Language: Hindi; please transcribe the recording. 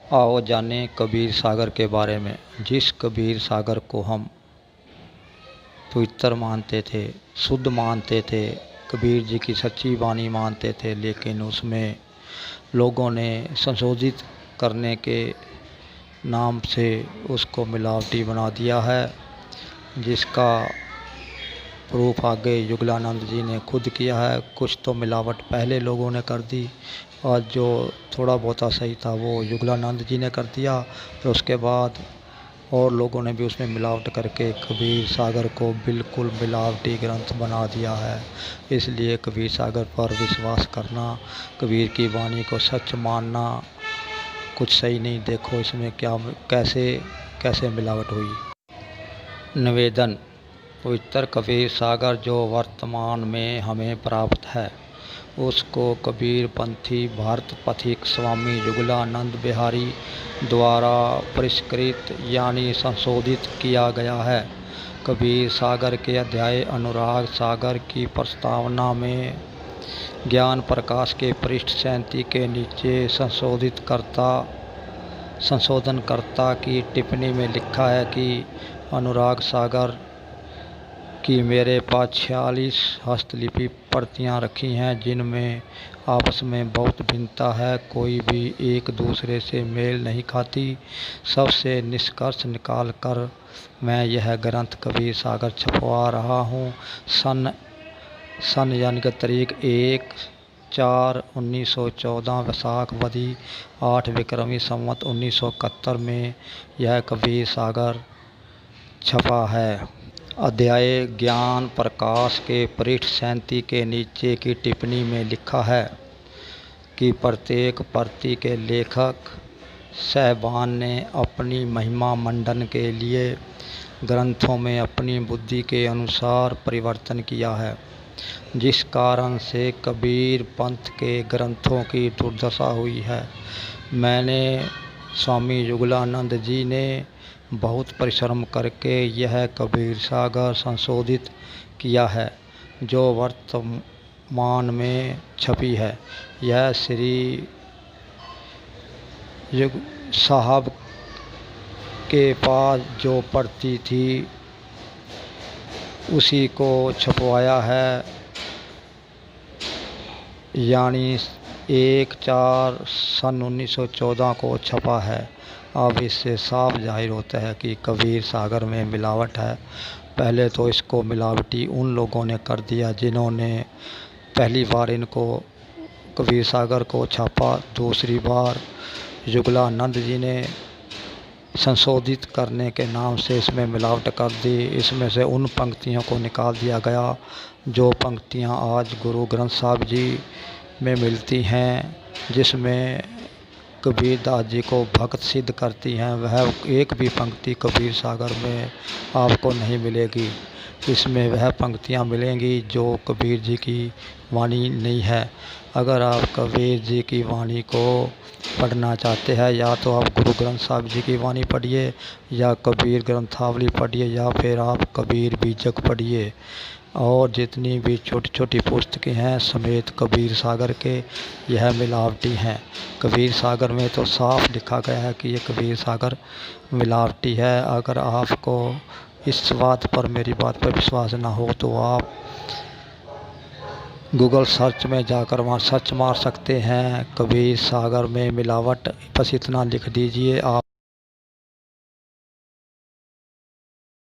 आओ जानें कबीर सागर के बारे में। जिस कबीर सागर को हम पवित्र मानते थे, शुद्ध मानते थे, कबीर जी की सच्ची वाणी मानते थे, लेकिन उसमें लोगों ने संशोधित करने के नाम से उसको मिलावटी बना दिया है, जिसका प्रूफ आगे युगलानंद जी ने खुद किया है। कुछ तो मिलावट पहले लोगों ने कर दी और जो थोड़ा बहुत सही था वो युगलानंद जी ने कर दिया, फिर उसके बाद और लोगों ने भी उसमें मिलावट करके कबीर सागर को बिल्कुल मिलावटी ग्रंथ बना दिया है। इसलिए कबीर सागर पर विश्वास करना, कबीर की वाणी को सच मानना कुछ सही नहीं। देखो इसमें क्या कैसे कैसे मिलावट हुई। निवेदन। पवित्र कबीर सागर जो वर्तमान में हमें प्राप्त है, उसको कबीर पंथी भारत पथिक स्वामी युगलानंद बिहारी द्वारा परिष्कृत यानी संशोधित किया गया है। कबीर सागर के अध्याय अनुराग सागर की प्रस्तावना में ज्ञान प्रकाश के पृष्ठ 37 के नीचे संशोधनकर्ता की टिप्पणी में लिखा है कि अनुराग सागर की मेरे पास 46 हस्तलिपि प्रतियां रखी हैं, जिनमें आपस में बहुत भिन्नता है, कोई भी एक दूसरे से मेल नहीं खाती। सबसे निष्कर्ष निकाल कर मैं यह ग्रंथ कबीर सागर छपवा रहा हूँ। सन यानी कि तारीख 1/4/1914 वैशाख वदी 8 विक्रमी संवत 1971 में यह कबीर सागर छपा है। अध्याय ज्ञान प्रकाश के पृष्ठ 37 के नीचे की टिप्पणी में लिखा है कि प्रत्येक प्रति के लेखक साहबान ने अपनी महिमा मंडन के लिए ग्रंथों में अपनी बुद्धि के अनुसार परिवर्तन किया है, जिस कारण से कबीर पंथ के ग्रंथों की दुर्दशा हुई है। मैंने स्वामी युगलानंद जी ने बहुत परिश्रम करके यह कबीर सागर संशोधित किया है, जो वर्तमान में छपी है। यह श्री युग साहब के पास जो प्रति थी उसी को छपवाया है, यानी 1/4 सन 1914 को छपा है। अब इससे साफ जाहिर होता है कि कबीर सागर में मिलावट है। पहले तो इसको मिलावटी उन लोगों ने कर दिया जिन्होंने पहली बार इनको कबीर सागर को छापा। दूसरी बार युगलानंद जी ने संशोधित करने के नाम से इसमें मिलावट कर दी। इसमें से उन पंक्तियों को निकाल दिया गया जो पंक्तियां आज गुरु ग्रंथ साहब जी में मिलती हैं, जिसमें कबीर दास जी को भक्त सिद्ध करती हैं। वह एक भी पंक्ति कबीर सागर में आपको नहीं मिलेगी। इसमें वह पंक्तियां मिलेंगी जो कबीर जी की वाणी नहीं है। अगर आप कबीर जी की वाणी को पढ़ना चाहते हैं, या तो आप गुरु ग्रंथ साहब जी की वाणी पढ़िए, या कबीर ग्रंथावली पढ़िए, या फिर आप कबीर बीजक पढ़िए। और जितनी भी छोटी छोटी पुस्तकें हैं समेत कबीर सागर के, यह मिलावटी हैं। कबीर सागर में तो साफ लिखा गया है कि ये कबीर सागर मिलावटी है। अगर आपको इस बात पर, मेरी बात पर विश्वास ना हो तो आप गूगल सर्च में जाकर वहाँ सर्च मार सकते हैं कबीर सागर में मिलावट, बस इतना लिख दीजिए आप।